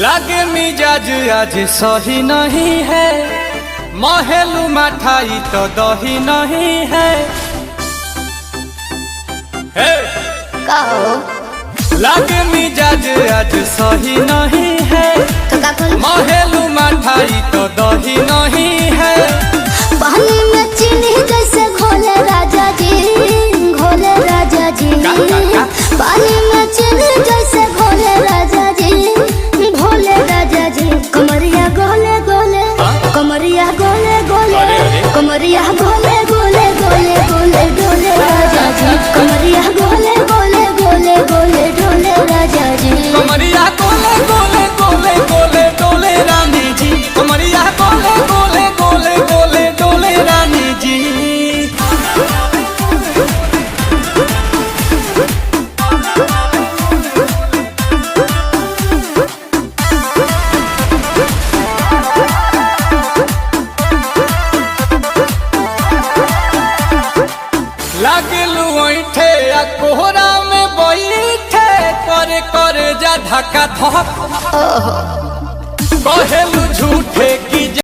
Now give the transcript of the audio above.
लागे मिजाज आज सही नहीं है, महलू मठाई तो दही नहीं है। लागे मिजाज आज सही नहीं है, महलू मठाई तो दही नहीं है। पानी में चीनी जैसे घोले राजा जी, घोले राजा जी। पानी में चीनी जैसे घोले राजा जी, घोले राजा जी। कमरिया गोले गोले, कमरिया गोले गोले, कमरिया गोले गोले गोले गोले डोले राजा जी। कमरिया गोले गोले गोले गोले डोले राजा जी। कमरिया गोले गोले गोले गोले डोले रानी जी। कमरिया गोले गोले गोले गोले डोले रानी जी। लागलू ऐठे आ कोहरा में बैठे, करे करे जा धक्का धक। कहेलू झूठे की